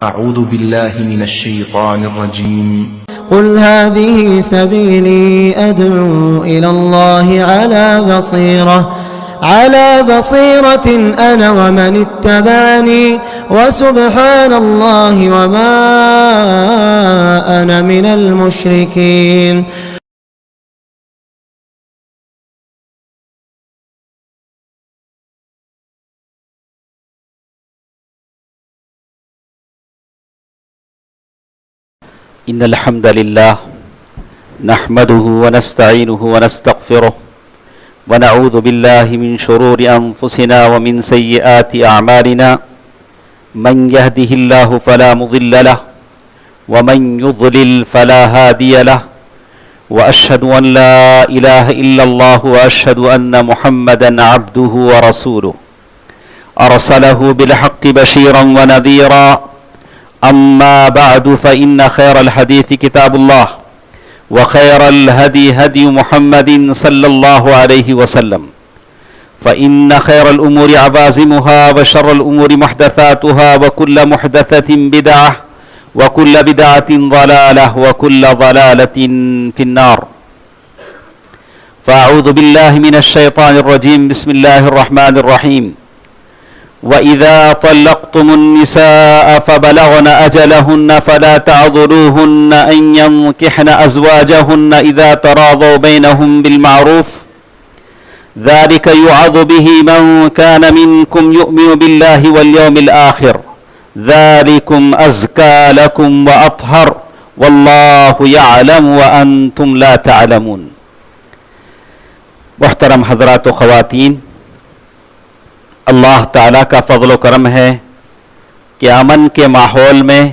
أعوذ بالله من الشيطان الرجيم. قل هذه سبيلي أدعو إلى الله على بصيرة أنا ومن اتبعني وسبحان الله وما أنا من المشركين. إن الحمد لله نحمده ونستعينه ونستغفره ونعوذ بالله من شرور أنفسنا ومن سيئات أعمالنا من يهده الله فلا مضل له ومن يضلل فلا هادي له وأشهد أن لا إله إلا الله وأشهد أن محمدا عبده ورسوله أرسله بالحق بشيرا ونذيرا. أما بعد فإن خير الحديث كتاب الله وخير الهدي هدي محمد صلى الله عليه وسلم فإن خير الأمور عوازمها وشر الأمور محدثاتها وكل محدثة بدعة وكل بدعة ضلالة وكل ضلالة في النار. فأعوذ بالله من الشيطان الرجيم. بسم الله الرحمن الرحيم. وَإِذَا طَلَّقْتُمُ النِّسَاءَ فَبَلَغْنَ أَجَلَهُنَّ فَلَا تَعْضُلُوهُنَّ أَن يَنكِحْنَ أَزْوَاجَهُنَّ إِذَا تَرَاضَوْا بَيْنَهُم بِالْمَعْرُوفِ ذَلِكَ يُوعَظُ بِهِ مَن كَانَ مِنكُمْ يُؤْمِنُ بِاللَّهِ وَالْيَوْمِ الْآخِرِ ذَلِكُمْ أَزْكَى لَكُمْ وَأَطْهَرُ وَاللَّهُ يَعْلَمُ وَأَنتُمْ لَا تَعْلَمُونَ. محترم حضرات و خواتین، اللہ تعالیٰ کا فضل و کرم ہے کہ امن کے ماحول میں،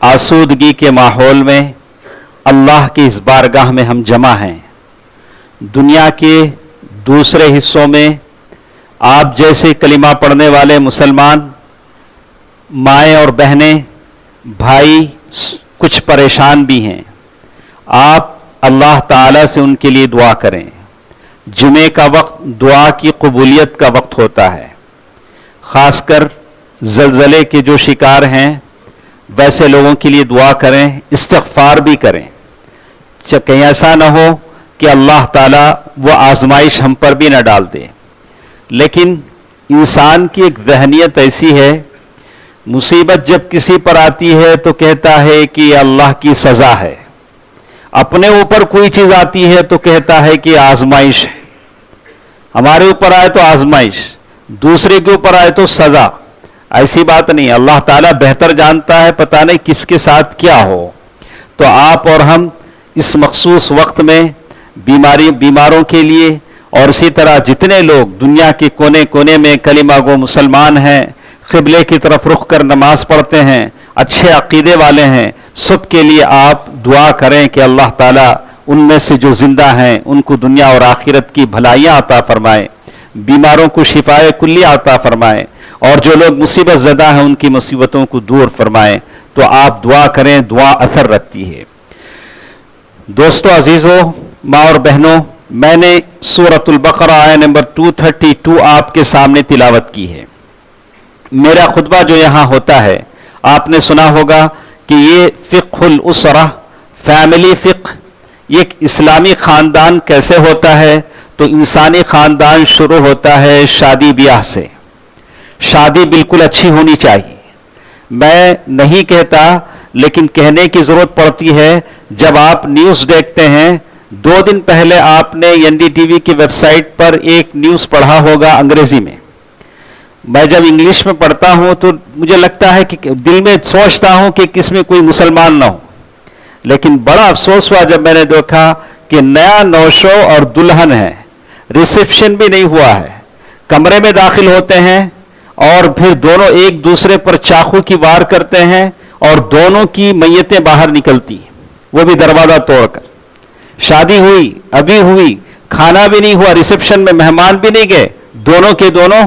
آسودگی کے ماحول میں اللہ کی اس بارگاہ میں ہم جمع ہیں. دنیا کے دوسرے حصوں میں آپ جیسے کلمہ پڑھنے والے مسلمان مائیں اور بہنیں، بھائی کچھ پریشان بھی ہیں. آپ اللہ تعالیٰ سے ان کے لیے دعا کریں. جمعے کا وقت دعا کی قبولیت کا وقت ہوتا ہے. خاص کر زلزلے کے جو شکار ہیں ویسے لوگوں کے لیے دعا کریں، استغفار بھی کریں. کہیں ایسا نہ ہو کہ اللہ تعالیٰ وہ آزمائش ہم پر بھی نہ ڈال دے. لیکن انسان کی ایک ذہنیت ایسی ہے، مصیبت جب کسی پر آتی ہے تو کہتا ہے کہ یہ اللہ کی سزا ہے. اپنے اوپر کوئی چیز آتی ہے تو کہتا ہے کہ آزمائش ہے. ہمارے اوپر آئے تو آزمائش، دوسرے کے اوپر آئے تو سزا. ایسی بات نہیں. اللہ تعالیٰ بہتر جانتا ہے، پتہ نہیں کس کے ساتھ کیا ہو. تو آپ اور ہم اس مخصوص وقت میں بیماروں کے لیے، اور اسی طرح جتنے لوگ دنیا کے کونے کونے میں کلمہ گو مسلمان ہیں، قبلے کی طرف رخ کر نماز پڑھتے ہیں، اچھے عقیدے والے ہیں، سب کے لیے آپ دعا کریں کہ اللہ تعالیٰ ان میں سے جو زندہ ہیں ان کو دنیا اور آخرت کی بھلائیاں عطا فرمائے، بیماروں کو شفائے کلی عطا فرمائے، اور جو لوگ مصیبت زدہ ہیں ان کی مصیبتوں کو دور فرمائے. تو آپ دعا کریں، دعا اثر رکھتی ہے. دوستو عزیزو، ماں اور بہنوں، میں نے سورۃ البقرہ آیہ نمبر 232 آپ کے سامنے تلاوت کی ہے. میرا خطبہ جو یہاں ہوتا ہے آپ نے سنا ہوگا کہ یہ فقہ الاسرہ، فیملی فقہ، یہ اسلامی خاندان کیسے ہوتا ہے. تو انسانی خاندان شروع ہوتا ہے شادی بیاہ سے. شادی بالکل اچھی ہونی چاہیے. میں نہیں کہتا، لیکن کہنے کی ضرورت پڑتی ہے. جب آپ نیوز دیکھتے ہیں، 2 دن پہلے آپ نے NDTV کی ویب سائٹ پر ایک نیوز پڑھا ہوگا انگریزی میں. میں جب انگلش میں پڑھتا ہوں تو مجھے لگتا ہے کہ دل میں سوچتا ہوں کہ کس میں کوئی مسلمان نہ ہو. لیکن بڑا افسوس ہوا جب میں نے دیکھا کہ نیا نوشو اور دلہن ہے، ریسیپشن بھی نہیں ہوا ہے، کمرے میں داخل ہوتے ہیں اور پھر دونوں ایک دوسرے پر چاقو کی وار کرتے ہیں اور دونوں کی میتیں باہر نکلتی، وہ بھی دروازہ توڑ کر. شادی ہوئی، ابھی ہوئی، کھانا بھی نہیں ہوا، ریسیپشن میں مہمان بھی نہیں گئے، دونوں کے دونوں.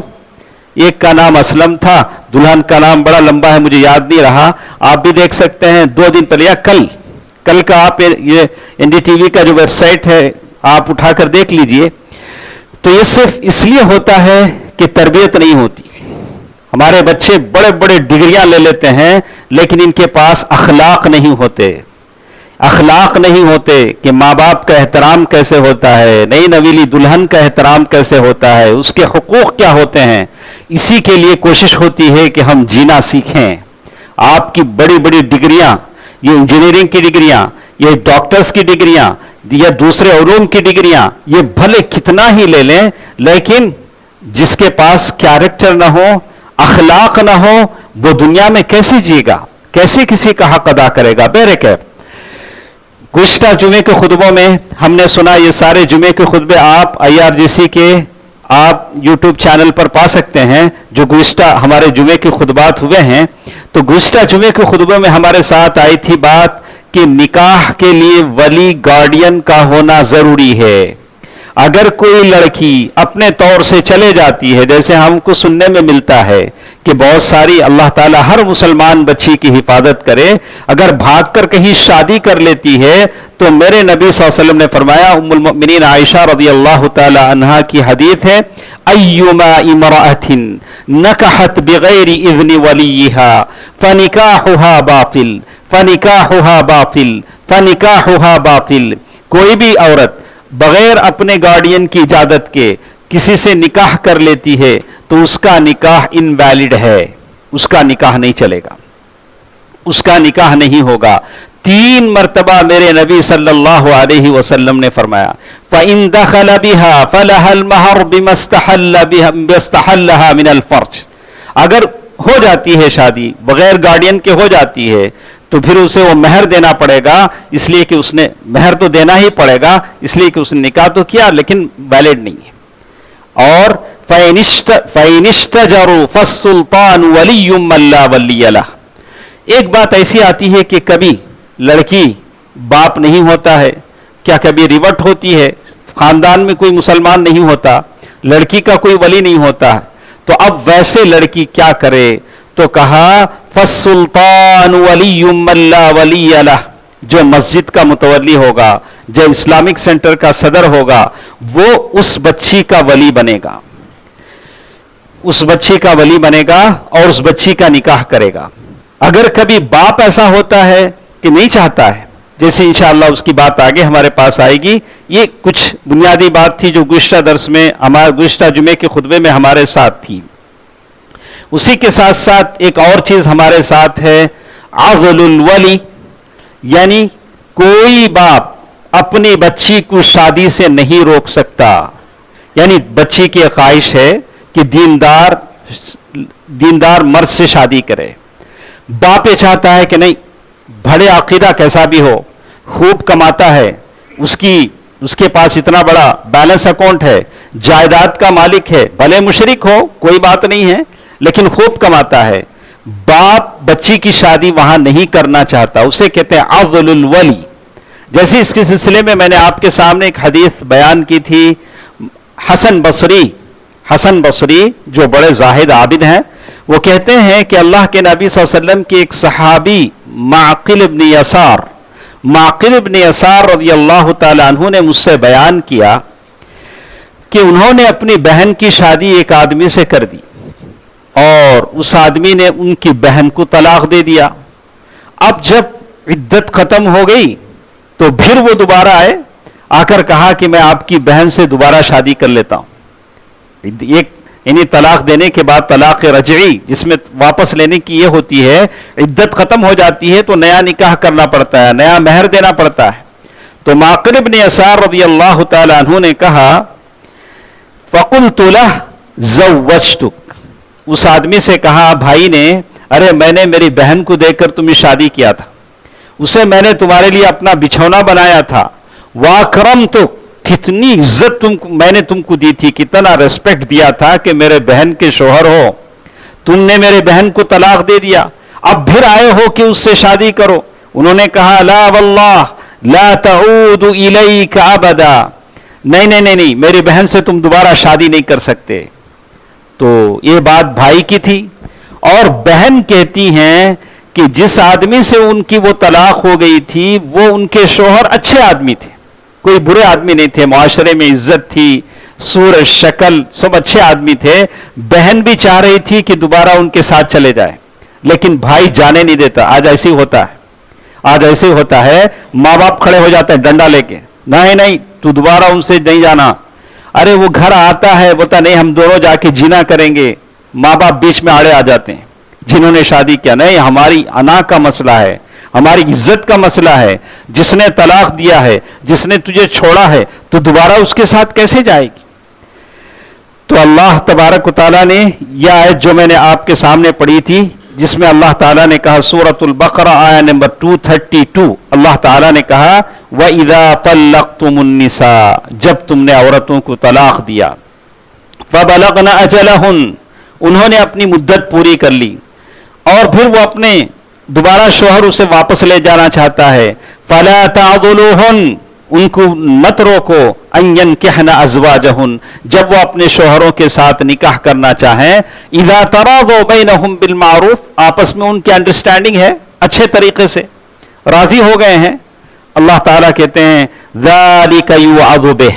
ایک کا نام اسلم تھا، دلہن کا نام بڑا لمبا ہے، مجھے یاد نہیں رہا. آپ بھی دیکھ سکتے ہیں 2 دن پہلے یا کل کا آپ یہ NDTV کا جو ویب سائٹ ہے آپ اٹھا کر دیکھ لیجئے. تو یہ صرف اس لیے ہوتا ہے کہ تربیت نہیں ہوتی. ہمارے بچے بڑے بڑے ڈگریاں لے لیتے ہیں لیکن ان کے پاس اخلاق نہیں ہوتے. اخلاق نہیں ہوتے کہ ماں باپ کا احترام کیسے ہوتا ہے, نئی نویلی دلہن کا احترام کیسے ہوتا ہے, اس کے حقوق کیا ہوتے ہیں. اسی کے لیے کوشش ہوتی ہے کہ ہم جینا سیکھیں. آپ کی بڑی بڑی ڈگریاں, یہ انجینئرنگ کی ڈگریاں, یہ ڈاکٹرز کی ڈگریاں یا دوسرے علوم کی ڈگریاں, یہ بھلے کتنا ہی لے لیں لیکن جس کے پاس کیریکٹر نہ ہو, اخلاق نہ ہو, وہ دنیا میں کیسے جیے گا, کیسے کسی کا حق ادا کرے گا. بہرکیف گزشتہ جمعے کے خطبوں میں ہم نے سنا, یہ سارے جمعے کے خطبے آپ IRGC کے آپ یوٹیوب چینل پر پا سکتے ہیں جو گزشتہ ہمارے جمعے کے خطبات ہوئے ہیں. تو گزشتہ جمعے کے خطبوں میں ہمارے ساتھ آئی تھی بات کہ نکاح کے لیے ولی گارڈین کا ہونا ضروری ہے. اگر کوئی لڑکی اپنے طور سے چلے جاتی ہے, جیسے ہم کو سننے میں ملتا ہے کہ بہت ساری, اللہ تعالیٰ ہر مسلمان بچی کی حفاظت کرے, اگر بھاگ کر کہیں شادی کر لیتی ہے تو میرے نبی صلی اللہ علیہ وسلم نے فرمایا, ام المؤمنین عائشہ رضی اللہ تعالی عنہا کی حدیث ہے, ایما امرأة نکحت بغیر اذن ولیہا فنکاحها باطل فنکاحها باطل فنکاحها باطل. کوئی بھی عورت بغیر اپنے گارڈین کی اجازت کے کسی سے نکاح کر لیتی ہے تو اس کا نکاح انویلڈ ہے, اس کا نکاح نہیں چلے گا, اس کا نکاح نہیں ہوگا. 3 مرتبہ میرے نبی صلی اللہ علیہ وسلم نے فرمایا, فَإِن دَخَلَ بِهَا فَلَهَا الْمَهْرُ بِمَا اسْتَحَلَّهَا مِنَ الْفَرْجِ. اگر ہو جاتی ہے شادی بغیر گارڈین کے ہو جاتی ہے تو پھر اسے وہ مہر دینا پڑے گا, اس لیے کہ اس نے مہر تو دینا ہی پڑے گا, اس لیے کہ اس نے نکاح تو کیا لیکن ویلڈ نہیں ہے. اور فَإِنِ اسْتَجَرُوا فَالسُّلْطَانُ وَلِيٌّ مَّن لَّا وَلِيَّ لَهُ. ایک بات ایسی آتی ہے کہ کبھی لڑکی باپ نہیں ہوتا ہے, کیا کبھی ریورٹ ہوتی ہے, خاندان میں کوئی مسلمان نہیں ہوتا, لڑکی کا کوئی ولی نہیں ہوتا, تو اب ویسے لڑکی کیا کرے, تو کہا فَالسُّلْطَانُ وَلِيٌّ مَّن لَّا وَلِيَّ لَهُ. جو مسجد کا متولی ہوگا, جو اسلامک سینٹر کا صدر ہوگا, وہ اس بچی کا ولی بنے گا, اس بچی کا ولی بنے گا اور اس بچی کا نکاح کرے گا. اگر کبھی باپ ایسا ہوتا ہے کہ نہیں چاہتا ہے, جیسے انشاءاللہ اس کی بات آگے ہمارے پاس آئے گی, یہ کچھ بنیادی بات تھی جو گزشتہ درس میں, ہمارے گزشتہ جمعے کے خطبے میں ہمارے ساتھ تھی. اسی کے ساتھ ساتھ ایک اور چیز ہمارے ساتھ ہے, عضل الولی, یعنی کوئی باپ اپنی بچی کو شادی سے نہیں روک سکتا. یعنی بچی کی خواہش ہے کہ دیندار مرد سے شادی کرے, باپ یہ چاہتا ہے کہ نہیں, بڑے عقیدہ کیسا بھی ہو, خوب کماتا ہے, اس کے پاس اتنا بڑا بیلنس اکاؤنٹ ہے, جائیداد کا مالک ہے, بھلے مشرک ہو کوئی بات نہیں ہے لیکن خوب کماتا ہے, باپ بچی کی شادی وہاں نہیں کرنا چاہتا, اسے کہتے ہیں عضل الولی. جیسے اس کے سلسلے میں نے آپ کے سامنے ایک حدیث بیان کی تھی, حسن بصری جو بڑے زاہد عابد ہیں, وہ کہتے ہیں کہ اللہ کے نبی صلی اللہ علیہ وسلم کے ایک صحابی معقل ابن یسار رضی اللہ تعالی عنہ نے مجھ سے بیان کیا کہ انہوں نے اپنی بہن کی شادی ایک آدمی سے کر دی اور اس آدمی نے ان کی بہن کو طلاق دے دیا. اب جب عدت ختم ہو گئی تو پھر وہ دوبارہ آ کر کہا کہ میں آپ کی بہن سے دوبارہ شادی کر لیتا ہوں. یعنی طلاق دینے کے بعد طلاق رجعی, جس میں واپس لینے کی یہ ہوتی ہے, عدت ختم ہو جاتی ہے تو نیا نکاح کرنا پڑتا ہے, نیا مہر دینا پڑتا ہے. تو معقل بن یسار رضی اللہ تعالی عنہ نے کہا, فَقُلْتُ لَهُ زَوَّجْتُكَ. اس آدمی سے کہا, بھائی نے, ارے میں نے میری بہن کو دیکھ کر تمہیں شادی کیا تھا, اسے میں نے تمہارے لیے اپنا بچھونا بنایا تھا, وَأَكْرَمْتُكَ, کتنی عزت میں نے تم کو دی تھی, کتنا ریسپیکٹ دیا تھا کہ میرے بہن کے شوہر ہو, تم نے میرے بہن کو طلاق دے دیا, اب پھر آئے ہو کہ اس سے شادی کرو. انہوں نے کہا, لا واللہ لا تعود الیک ابدا, نہیں, میری بہن سے تم دوبارہ شادی نہیں کر سکتے. تو یہ بات بھائی کی تھی, اور بہن کہتی ہیں کہ جس آدمی سے ان کی وہ طلاق ہو گئی تھی وہ ان کے شوہر اچھے آدمی تھے, کوئی برے آدمی نہیں تھے, معاشرے میں عزت تھی, صورت شکل سب اچھے آدمی تھے. بہن بھی چاہ رہی تھی کہ دوبارہ ان کے ساتھ چلے جائے, لیکن بھائی جانے نہیں دیتا. آج ایسے ہی ہوتا ہے, آج ایسے ہی ہوتا ہے. ماں باپ کھڑے ہو جاتے ہیں ڈنڈا لے کے, نہیں تو دوبارہ ان سے نہیں جانا. ارے وہ گھر آتا ہے, بولتا نہیں ہم دونوں جا کے جینا کریں گے. ماں باپ بیچ میں آڑے آ جاتے ہیں. جنہوں نے شادی کیا, نہیں ہماری انا کا مسئلہ ہے, ہماری عزت کا مسئلہ ہے. جس نے طلاق دیا ہے, جس نے تجھے چھوڑا ہے, تو دوبارہ اس کے ساتھ کیسے جائے گی؟ تو اللہ تبارک و تعالیٰ نے یہ آیت جو میں نے آپ کے سامنے پڑھی تھی, جس میں اللہ تعالیٰ نے کہا, سورۃ البقرہ آیت نمبر 232, اللہ تعالیٰ نے کہا وَإِذَا طَلَّقْتُمُ النِّسَاءَ, جب تم نے عورتوں کو طلاق دیا, فَبَلَغْنَ أَجَلَهُنَّ, انہوں نے اپنی مدت پوری کر لی, اور پھر وہ اپنے دوبارہ شوہر اسے واپس لے جانا چاہتا ہے, فَلَا تَعْضُلُوهُنَّ, ان کو مت روکو, ان ينكحن ازواجهن, جب وہ اپنے شوہروں کے ساتھ نکاح کرنا چاہیں, اذا تراضوا بینہم بالمعروف, آپس میں ان کی انڈرسٹینڈنگ ہے, اچھے طریقے سے راضی ہو گئے ہیں. اللہ تعالیٰ کہتے ہیں ذالک یوعظ بہ,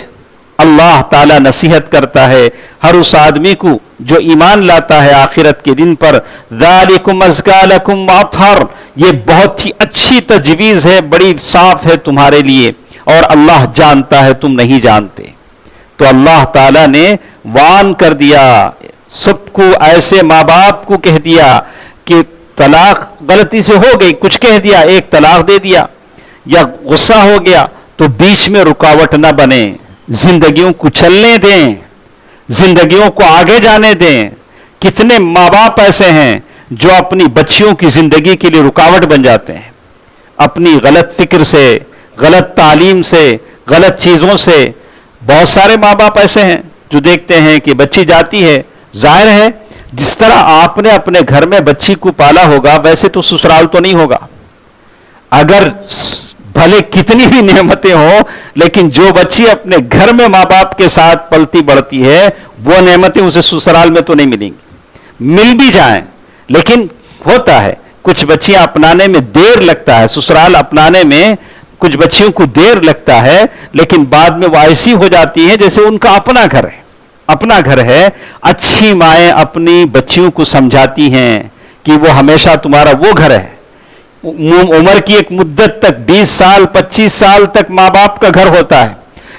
اللہ تعالیٰ نصیحت کرتا ہے ہر اس آدمی کو جو ایمان لاتا ہے آخرت کے دن پر. ذالکم ازکا لکم واطہر, یہ بہت ہی اچھی تجویز ہے, بڑی صاف ہے تمہارے لیے, اور اللہ جانتا ہے تم نہیں جانتے. تو اللہ تعالیٰ نے وان کر دیا سب کو, ایسے ماں باپ کو کہہ دیا کہ طلاق غلطی سے ہو گئی, کچھ کہہ دیا, ایک طلاق دے دیا یا غصہ ہو گیا, تو بیچ میں رکاوٹ نہ بنے, زندگیوں کو چلنے دیں, زندگیوں کو آگے جانے دیں. کتنے ماں باپ ایسے ہیں جو اپنی بچیوں کی زندگی کے لیے رکاوٹ بن جاتے ہیں, اپنی غلط فکر سے, غلط تعلیم سے, غلط چیزوں سے. بہت سارے ماں باپ ایسے ہیں جو دیکھتے ہیں کہ بچی جاتی ہے, ظاہر ہے جس طرح آپ نے اپنے گھر میں بچی کو پالا ہوگا ویسے تو سسرال تو نہیں ہوگا. اگر بھلے کتنی بھی نعمتیں ہوں, لیکن جو بچی اپنے گھر میں ماں باپ کے ساتھ پلتی بڑھتی ہے, وہ نعمتیں اسے سسرال میں تو نہیں ملیں گی. مل بھی جائیں, لیکن ہوتا ہے کچھ بچیاں اپنانے میں دیر لگتا ہے, سسرال اپنانے میں کچھ بچیوں کو دیر لگتا ہے, لیکن بعد میں وہ ایسی ہو جاتی ہیں جیسے ان کا اپنا گھر ہے, اپنا گھر ہے. اچھی مائیں اپنی بچیوں کو سمجھاتی ہیں کہ وہ ہمیشہ تمہارا وہ گھر ہے. عمر کی ایک مدت تک 20 سال 25 سال تک ماں باپ کا گھر ہوتا ہے,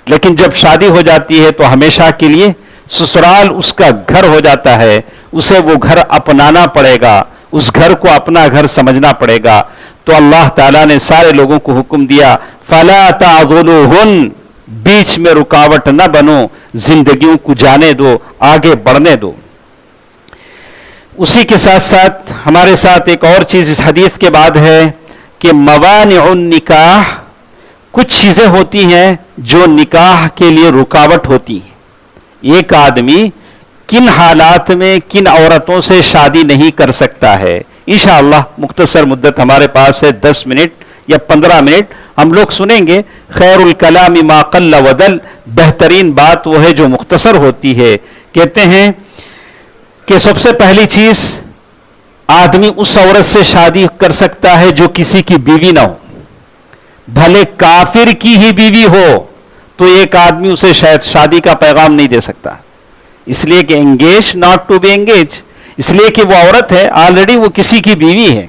لیکن جب شادی ہو جاتی ہے تو ہمیشہ کے لیے سسرال اس کا گھر ہو جاتا ہے. اسے وہ گھر اپنانا پڑے گا, اس گھر کو اپنا گھر سمجھنا پڑے گا. تو اللہ تعالیٰ نے سارے لوگوں کو حکم دیا فَلَا تَعْضُلُوهُنَّ, بیچ میں رکاوٹ نہ بنو, زندگیوں کو جانے دو, آگے بڑھنے دو. اسی کے ساتھ ساتھ ہمارے ساتھ ایک اور چیز اس حدیث کے بعد ہے کہ موانع النکاح, کچھ چیزیں ہوتی ہیں جو نکاح کے لیے رکاوٹ ہوتی ہیں. ایک آدمی کن حالات میں کن عورتوں سے شادی نہیں کر سکتا ہے. انشاءاللہ مختصر مدت ہمارے پاس ہے, 10 منٹ یا 15 منٹ, ہم لوگ سنیں گے. خیر الکلام ما قل ودل, بہترین بات وہ ہے جو مختصر ہوتی ہے. کہتے ہیں کہ سب سے پہلی چیز, آدمی اس عورت سے شادی کر سکتا ہے جو کسی کی بیوی نہ ہو, بھلے کافر کی ہی بیوی ہو, تو ایک آدمی اسے شاید شادی کا پیغام نہیں دے سکتا, اس لیے کہ engage not to be engage, اس لیے کہ وہ عورت ہے آلریڈی, وہ کسی کی بیوی ہے.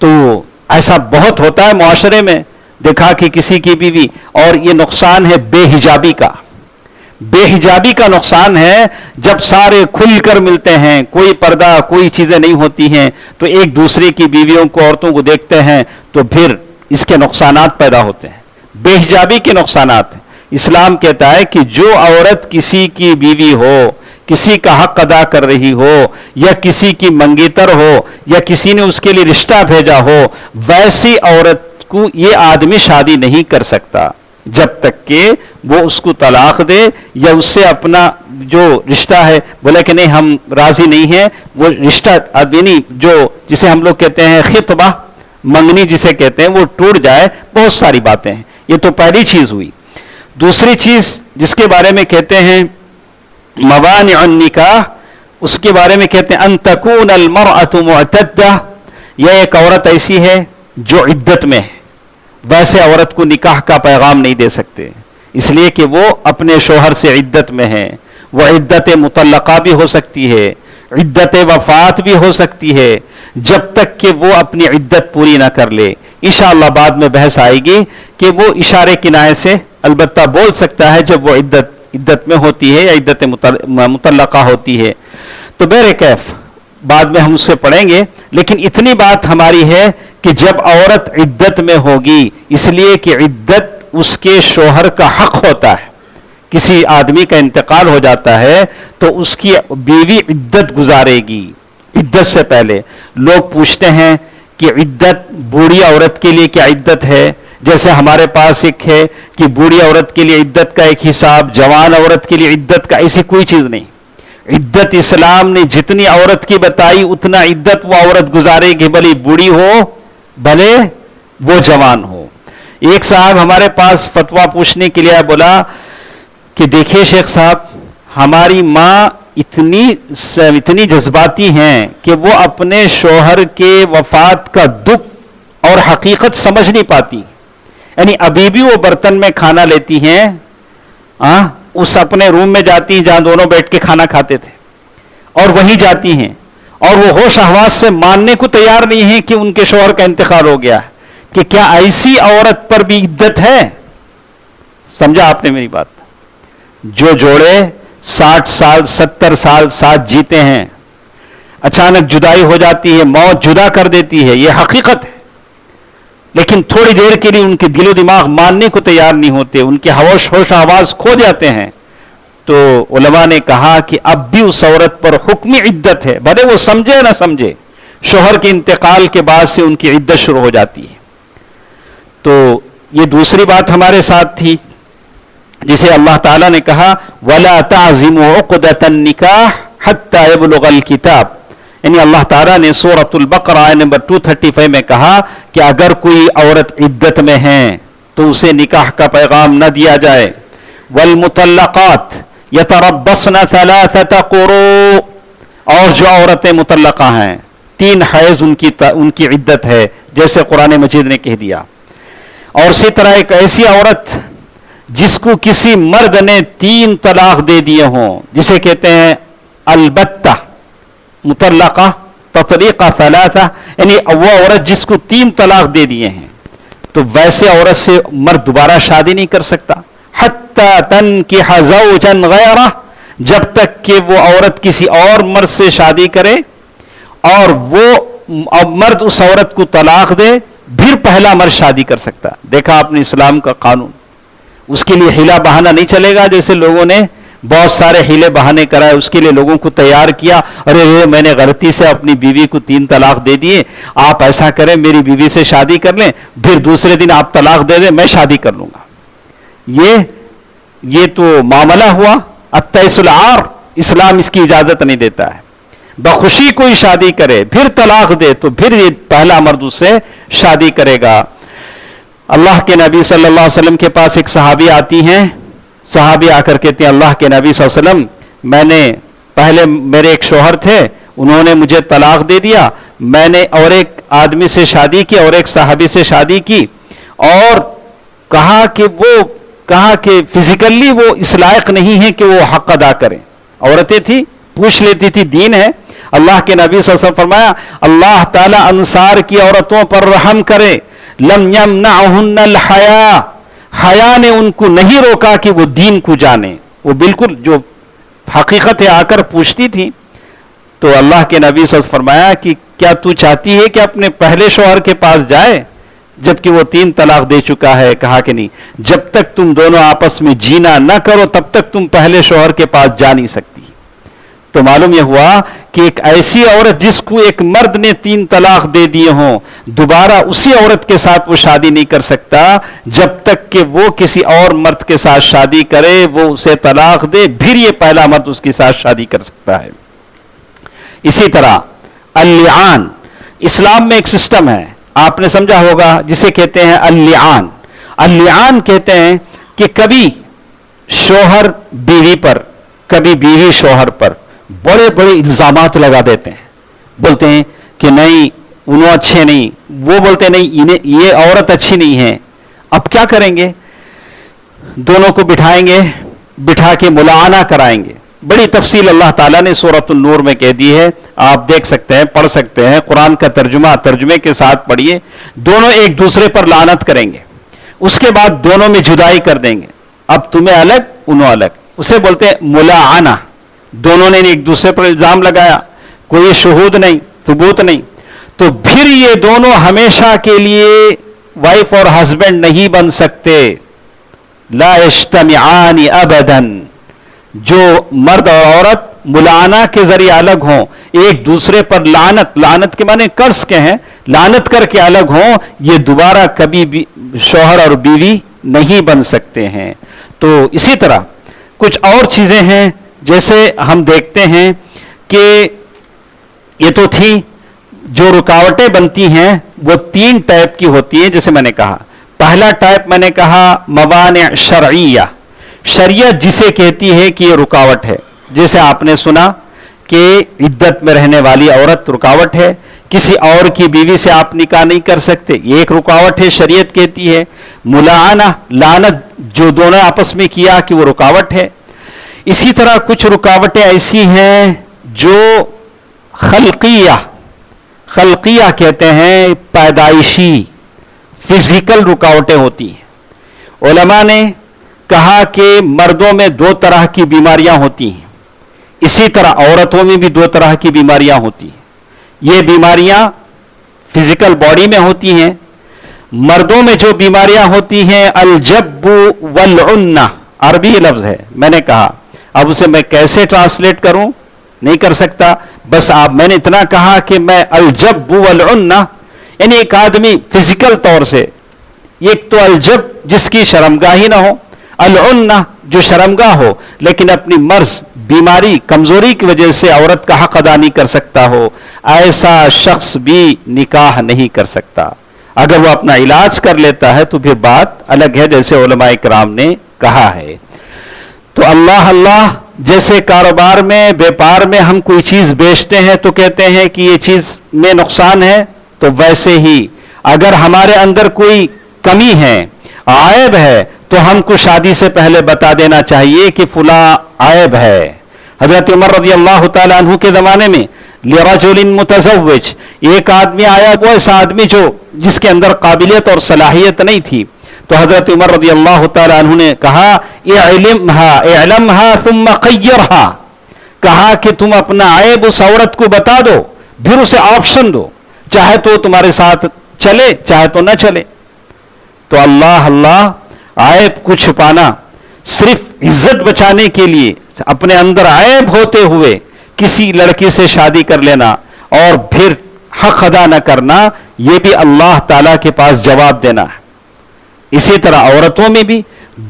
تو ایسا بہت ہوتا ہے معاشرے میں, دیکھا کہ کسی کی بیوی, اور یہ نقصان ہے بے حجابی کا. بے حجابی کا نقصان ہے جب سارے کھل کر ملتے ہیں, کوئی پردہ کوئی چیزیں نہیں ہوتی ہیں, تو ایک دوسرے کی بیویوں کو عورتوں کو دیکھتے ہیں, تو پھر اس کے نقصانات پیدا ہوتے ہیں. بے حجابی کے نقصانات. اسلام کہتا ہے کہ جو عورت کسی کی بیوی ہو, کسی کا حق ادا کر رہی ہو, یا کسی کی منگیتر ہو, یا کسی نے اس کے لیے رشتہ بھیجا ہو, ویسی عورت کو یہ آدمی شادی نہیں کر سکتا جب تک کہ وہ اس کو طلاق دے, یا اس سے اپنا جو رشتہ ہے بولے کہ نہیں ہم راضی نہیں ہیں, وہ رشتہ آدمی جو جسے ہم لوگ کہتے ہیں خطبہ, منگنی جسے کہتے ہیں, وہ ٹوٹ جائے. بہت ساری باتیں ہیں. یہ تو پہلی چیز ہوئی. دوسری چیز جس کے بارے میں کہتے ہیں موانع النکاح, اس کے بارے میں کہتے ہیں ان تکون المرأة معتدہ, یہ ایک عورت ایسی ہے جو عدت میں ہے, ویسے عورت کو نکاح کا پیغام نہیں دے سکتے. اس لیے کہ وہ اپنے شوہر سے عدت میں ہے. وہ عدت مطلقہ بھی ہو سکتی ہے, عدت وفات بھی ہو سکتی ہے, جب تک کہ وہ اپنی عدت پوری نہ کر لے. انشاءاللہ بعد میں بحث آئے گی کہ وہ اشارے کنایے سے البتہ بول سکتا ہے جب وہ عدت میں ہوتی ہے یا عدت مطلقہ ہوتی ہے. تو بہرکیف بعد میں ہم اس سے پڑھیں گے, لیکن اتنی بات ہماری ہے کہ جب عورت عدت میں ہوگی, اس لیے کہ عدت اس کے شوہر کا حق ہوتا ہے. کسی آدمی کا انتقال ہو جاتا ہے تو اس کی بیوی عدت گزارے گی. عدت سے پہلے لوگ پوچھتے ہیں کہ عدت بوڑھی عورت کے لیے کیا عدت ہے؟ جیسے ہمارے پاس ایک ہے کہ بوڑھی عورت کے لیے عدت کا ایک حساب, جوان عورت کے لیے عدت کا, ایسی کوئی چیز نہیں. عدت اسلام نے جتنی عورت کی بتائی اتنا عدت وہ عورت گزارے گی, بھلے بوڑھی ہو بھلے وہ جوان ہو. ایک صاحب ہمارے پاس فتویٰ پوچھنے کے لیے بولا کہ دیکھیے شیخ صاحب, ہماری ماں اتنی جذباتی ہیں کہ وہ اپنے شوہر کے وفات کا دکھ اور حقیقت سمجھ نہیں پاتی. یعنی ابھی بھی وہ برتن میں کھانا لیتی ہیں, اس اپنے روم میں جاتی ہیں جہاں دونوں بیٹھ کے کھانا کھاتے تھے, اور وہیں جاتی ہیں, اور وہ ہوش حواس سے ماننے کو تیار نہیں ہیں کہ ان کے شوہر کا انتقال ہو گیا ہے. کہ کیا ایسی عورت پر بھی عدت ہے؟ سمجھا آپ نے میری بات؟ جو جوڑے 60 سال 70 سال ساتھ جیتے ہیں, اچانک جدائی ہو جاتی ہے, موت جدا کر دیتی ہے, یہ حقیقت ہے. لیکن تھوڑی دیر کے لیے ان کے دل و دماغ ماننے کو تیار نہیں ہوتے, ان کے ہوش آواز کھو جاتے ہیں. تو علماء نے کہا کہ اب بھی اس عورت پر حکمی عدت ہے, بھلے وہ سمجھے نہ سمجھے. شوہر کے انتقال کے بعد سے ان کی عدت شروع ہو جاتی ہے. تو یہ دوسری بات ہمارے ساتھ تھی جسے اللہ تعالیٰ نے کہا وَلَا تَعْزِمُوا عُقْدَةَ النِّكَاحِ حَتَّى يَبْلُغَ الْكِتَابِ. یعنی اللہ تعالیٰ نے سورۃ البقرہ آیت نمبر 235 میں کہا کہ اگر کوئی عورت عدت میں ہے تو اسے نکاح کا پیغام نہ دیا جائے. وَالْمُطَلَّقَاتِ يَتَرَبَّصْنَ 3 قُرُوء. اور جو عورتیں مطلقہ ہیں 3 حیض ان کی عدت ہے, جیسے قرآن مجید نے کہہ دیا. اور اسی طرح ایک ایسی عورت جس کو کسی مرد نے 3 طلاق دے دیے ہوں, جسے کہتے ہیں البتہ مطلقہ تطلیقہ 3, یعنی وہ عورت جس کو 3 طلاق دے دیے ہیں, تو ویسے عورت سے مرد دوبارہ شادی نہیں کر سکتا. حتی تنکح زوجا غیرہ, جب تک کہ وہ عورت کسی اور مرد سے شادی کرے اور وہ مرد اس عورت کو طلاق دے, پھر پہلا مرد شادی کر سکتا. دیکھا آپ نے اسلام کا قانون. اس کے لیے ہیلا بہانہ نہیں چلے گا, جیسے لوگوں نے بہت سارے ہیلے بہانے کرائے, اس کے لیے لوگوں کو تیار کیا. ارے میں نے غلطی سے اپنی بیوی کو 3 طلاق دے دیے, آپ ایسا کریں میری بیوی سے شادی کر لیں, پھر دوسرے دن آپ طلاق دے دیں, میں شادی کر لوں گا. یہ تو معاملہ ہوا التیس العار. اسلام اس کی اجازت نہیں دیتا ہے. بخوشی کوئی شادی کرے پھر طلاق دے تو پھر یہ پہلا مرد اس سے شادی کرے گا. اللہ کے نبی صلی اللہ علیہ وسلم کے پاس ایک صحابی آتی ہیں, صحابی آ کر کہتے ہیں اللہ کے نبی صلی اللہ علیہ وسلم, میں نے پہلے میرے ایک شوہر تھے, انہوں نے مجھے طلاق دے دیا, میں نے اور ایک آدمی سے شادی کی اور ایک صحابی سے شادی کی, اور کہا کہ فزیکلی وہ اس لائق نہیں ہے کہ وہ حق ادا کریں. عورتیں تھی, پوچھ لیتی تھی, دین ہے. اللہ کے نبی صلی اللہ علیہ وسلم فرمایا اللہ تعالی انصار کی عورتوں پر رحم کرے. لم یمنعہن الحیا, حیا نے ان کو نہیں روکا کہ وہ دین کو جانے. وہ بالکل جو حقیقت آ کر پوچھتی تھی. تو اللہ کے نبی صلی اللہ علیہ وسلم فرمایا کہ کیا تو چاہتی ہے کہ اپنے پہلے شوہر کے پاس جائے جبکہ وہ 3 طلاق دے چکا ہے؟ کہا کہ نہیں, جب تک تم دونوں آپس میں جینا نہ کرو تب تک تم پہلے شوہر کے پاس جا نہیں سکتی. تو معلوم یہ ہوا کہ ایک ایسی عورت جس کو ایک مرد نے 3 طلاق دے دیے ہوں, دوبارہ اسی عورت کے ساتھ وہ شادی نہیں کر سکتا جب تک کہ وہ کسی اور مرد کے ساتھ شادی کرے, وہ اسے طلاق دے, پھر یہ پہلا مرد اس کے ساتھ شادی کر سکتا ہے. اسی طرح اللعان, اسلام میں ایک سسٹم ہے, آپ نے سمجھا ہوگا, جسے کہتے ہیں اللعان. اللعان کہتے ہیں کہ کبھی شوہر بیوی پر, کبھی بیوی شوہر پر بڑے بڑے الزامات لگا دیتے ہیں. بولتے ہیں کہ نہیں انہوں اچھے نہیں, وہ بولتے نہیں یہ عورت اچھی نہیں ہے. اب کیا کریں گے؟ دونوں کو بٹھا کے ملاعنہ کرائیں گے. بڑی تفصیل اللہ تعالیٰ نے سورۃ النور میں کہہ دی ہے, آپ دیکھ سکتے ہیں, پڑھ سکتے ہیں, قرآن کا ترجمے کے ساتھ پڑھیے. دونوں ایک دوسرے پر لعنت کریں گے, اس کے بعد دونوں میں جدائی کر دیں گے, اب تمہیں الگ انہوں الگ, اسے بولتے ہیں ملاعنہ. دونوں نے ایک دوسرے پر الزام لگایا, کوئی شہود نہیں, ثبوت نہیں, تو پھر یہ دونوں ہمیشہ کے لیے وائف اور ہسبینڈ نہیں بن سکتے. لا یجتمعان ابدا. جو مرد اور عورت ملاعنہ کے ذریعے الگ ہوں, ایک دوسرے پر لعنت کے معنی قرض کے ہیں, لعنت کر کے الگ ہوں, یہ دوبارہ کبھی بھی شوہر اور بیوی نہیں بن سکتے ہیں. تو اسی طرح کچھ اور چیزیں ہیں, جیسے ہم دیکھتے ہیں کہ یہ تو تھی جو رکاوٹیں بنتی ہیں وہ 3 ٹائپ کی ہوتی ہیں. جیسے میں نے کہا, پہلا ٹائپ میں نے کہا موانع شرعیہ, شریعت جسے کہتی ہے کہ یہ رکاوٹ ہے. جیسے آپ نے سنا کہ عدت میں رہنے والی عورت رکاوٹ ہے, کسی اور کی بیوی سے آپ نکاح نہیں کر سکتے, یہ ایک رکاوٹ ہے, شریعت کہتی ہے. ملاعنہ, لعنت جو دونوں آپس میں کیا کہ وہ رکاوٹ ہے. اسی طرح کچھ رکاوٹیں ایسی ہیں جو خلقیہ کہتے ہیں, پیدائشی فزیکل رکاوٹیں ہوتی ہیں. علماء نے کہا کہ مردوں میں 2 طرح کی بیماریاں ہوتی ہیں, اسی طرح عورتوں میں بھی 2 طرح کی بیماریاں ہوتی ہیں. یہ بیماریاں فزیکل باڈی میں ہوتی ہیں. مردوں میں جو بیماریاں ہوتی ہیں الجب والعنہ, عربی لفظ ہے, میں نے کہا اب اسے میں کیسے ٹرانسلیٹ کروں نہیں کر سکتا, بس میں نے اتنا کہا کہ میں الجب والعنہ, یعنی ایک آدمی فزیکل طور سے, ایک تو الجب جس کی شرمگاہی نہ ہو, العنہ جو شرمگاہ ہو لیکن اپنی مرض, بیماری, کمزوری کی وجہ سے عورت کا حق ادا نہیں کر سکتا ہو, ایسا شخص بھی نکاح نہیں کر سکتا. اگر وہ اپنا علاج کر لیتا ہے تو پھر بات الگ ہے, جیسے علماء کرام نے کہا ہے. تو اللہ جیسے کاروبار میں, بیپار میں ہم کوئی چیز بیچتے ہیں تو کہتے ہیں کہ یہ چیز میں نقصان ہے, تو ویسے ہی اگر ہمارے اندر کوئی کمی ہے, عیب ہے, تو ہم کو شادی سے پہلے بتا دینا چاہیے کہ فلاں عیب ہے. حضرت عمر رضی اللہ تعالیٰ عنہ کے زمانے میں لرجل متزوج, ایک آدمی آیا, وہ ایسا آدمی جس کے اندر قابلیت اور صلاحیت نہیں تھی, تو حضرت عمر رضی اللہ تعالیٰ عنہ نے کہا اعلمها ثم قیرها, کہا کہ تم اپنا عیب اس عورت کو بتا دو, پھر اسے آپشن دو, چاہے تو تمہارے ساتھ چلے چاہے تو نہ چلے. تو اللہ عیب کو چھپانا, صرف عزت بچانے کے لیے اپنے اندر عیب ہوتے ہوئے کسی لڑکی سے شادی کر لینا اور پھر حق ادا نہ کرنا, یہ بھی اللہ تعالیٰ کے پاس جواب دینا ہے. اسی طرح عورتوں میں بھی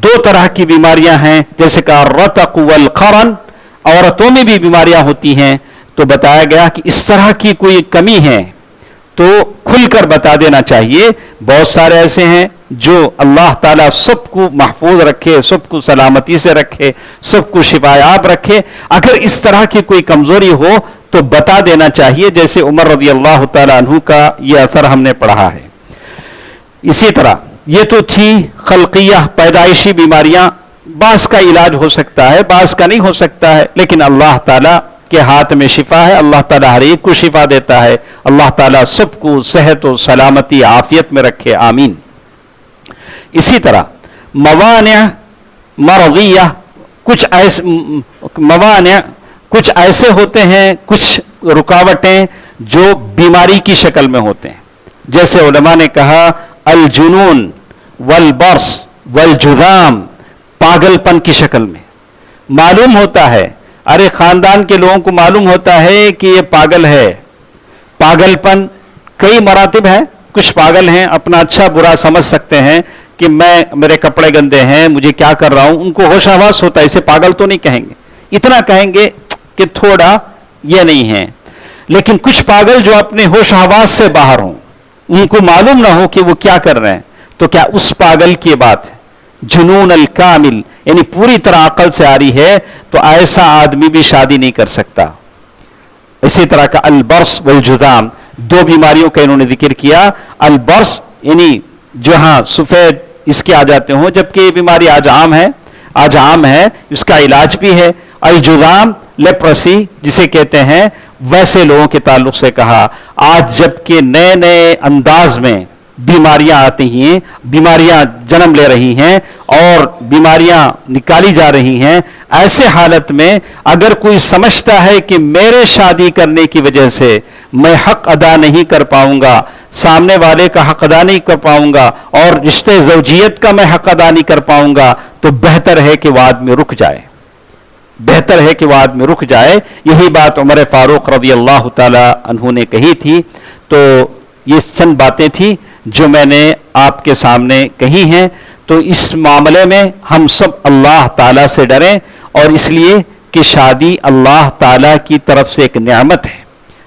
2 طرح کی بیماریاں ہیں, جیسے کہ الرتق والقرن, عورتوں میں بھی بیماریاں ہوتی ہیں. تو بتایا گیا کہ اس طرح کی کوئی کمی ہے تو کھل کر بتا دینا چاہیے. بہت سارے ایسے ہیں جو اللہ تعالیٰ سب کو محفوظ رکھے, سب کو سلامتی سے رکھے, سب کو شفایاب رکھے. اگر اس طرح کی کوئی کمزوری ہو تو بتا دینا چاہیے, جیسے عمر رضی اللہ تعالیٰ عنہ کا یہ اثر ہم نے پڑھا ہے. اسی طرح یہ تو تھی خلقیہ, پیدائشی بیماریاں, بعض کا علاج ہو سکتا ہے, بعض کا نہیں ہو سکتا ہے, لیکن اللہ تعالیٰ کے ہاتھ میں شفا ہے. اللہ تعالیٰ ہر ایک کو شفا دیتا ہے. اللہ تعالیٰ سب کو صحت و سلامتی عافیت میں رکھے, آمین. اسی طرح موانع مرضیہ, کچھ ایسے ہوتے ہیں, کچھ رکاوٹیں جو بیماری کی شکل میں ہوتے ہیں. جیسے علماء نے کہا الجنون والبرص والجذام, پاگل پن کی شکل میں معلوم ہوتا ہے. ارے خاندان کے لوگوں کو معلوم ہوتا ہے کہ یہ پاگل ہے. پاگل پن کئی مراتب ہیں. کچھ پاگل ہیں, اپنا اچھا برا سمجھ سکتے ہیں کہ میرے کپڑے گندے ہیں, مجھے کیا کر رہا ہوں, ان کو ہوش آواز ہوتا ہے. اسے پاگل تو نہیں کہیں گے, اتنا کہیں گے کہ تھوڑا یہ نہیں ہے. لیکن کچھ پاگل جو اپنے ہوش آواز سے باہر ہوں, ان کو معلوم نہ ہو کہ وہ کیا کر رہے ہیں, تو کیا اس پاگل کی بات ہے جنون الکامل, یعنی پوری طرح عقل سے آ رہی ہے, تو ایسا آدمی بھی شادی نہیں کر سکتا. اسی طرح کا البرص والجذام, 2 بیماریوں کا انہوں نے ذکر کیا. البرص یعنی جہاں سفید اس کے آ جاتے ہوں، جبکہ یہ بیماری آج عام ہے، اس کا علاج بھی ہے۔ الجذام لیپرسی جسے کہتے ہیں، ویسے لوگوں کے تعلق سے کہا، آج جبکہ نئے نئے انداز میں بیماریاں آتی ہیں، بیماریاں جنم لے رہی ہیں اور بیماریاں نکالی جا رہی ہیں، ایسے حالت میں اگر کوئی سمجھتا ہے کہ میرے شادی کرنے کی وجہ سے میں حق ادا نہیں کر پاؤں گا، سامنے والے کا حق ادا نہیں کر پاؤں گا اور رشتے زوجیت کا میں حق ادا نہیں کر پاؤں گا، تو بہتر ہے کہ وہ آدمی رک جائے، بہتر ہے کہ وہ آدمی رک جائے۔ یہی بات عمر فاروق رضی اللہ تعالی عنہ نے کہی تھی۔ تو یہ چند باتیں تھیں جو میں نے آپ کے سامنے کہی ہیں۔ تو اس معاملے میں ہم سب اللہ تعالیٰ سے ڈریں، اور اس لیے کہ شادی اللہ تعالیٰ کی طرف سے ایک نعمت ہے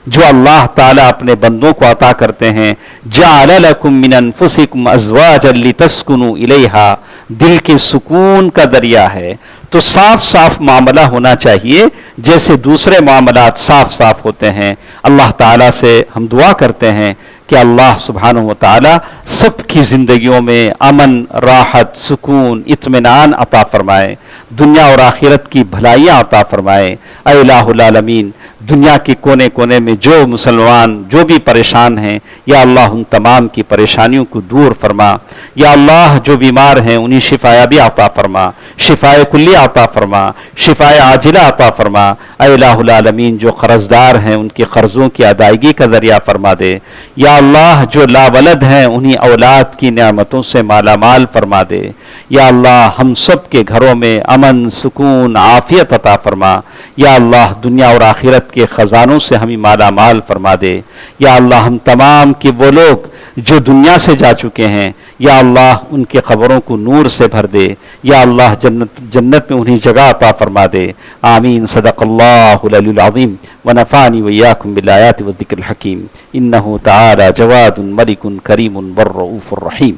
جو اللہ تعالیٰ اپنے بندوں کو عطا کرتے ہیں۔ جعل لکم من انفسکم ازواجا لتسکنوا الیہا، دل کے سکون کا ذریعہ ہے۔ تو صاف صاف معاملہ ہونا چاہیے جیسے دوسرے معاملات صاف صاف ہوتے ہیں۔ اللہ تعالیٰ سے ہم دعا کرتے ہیں کہ اللہ سبحانہ و تعالیٰ سب کی زندگیوں میں امن، راحت، سکون، اطمینان عطا فرمائے، دنیا اور آخرت کی بھلائیاں عطا فرمائے۔ اے الہ العالمین، دنیا کے کونے کونے میں جو مسلمان جو بھی پریشان ہیں، یا اللہ ان تمام کی پریشانیوں کو دور فرما۔ یا اللہ جو بیمار ہیں انہیں شفایابی عطا فرما، شفائے کلی عطا فرما، شفائے عاجلہ عطا فرما۔ اے الہ العالمین، جو قرضدار ہیں ان کے قرضوں کی ادائیگی کا ذریعہ فرما دے۔ یا اللہ جو لا ولد ہیں انہیں اولاد کی نعمتوں سے مالا مال فرما دے۔ یا اللہ ہم سب کے گھروں میں امن، سکون، عافیت عطا فرما۔ یا اللہ دنیا اور آخرت کے خزانوں سے ہمیں مالا مال فرما دے۔ یا اللہ ہم تمام کے وہ لوگ جو دنیا سے جا چکے ہیں، یا اللہ ان کے قبروں کو نور سے بھر دے۔ یا اللہ جنت میں انہیں جگہ عطا فرما دے۔ آمین۔ صدق اللہ العلی العظیم ونفعنی وإياكم بالآیات والذکر الحکیم۔ انہ تعالی جواد ملک کریم بر رؤوف الرحیم۔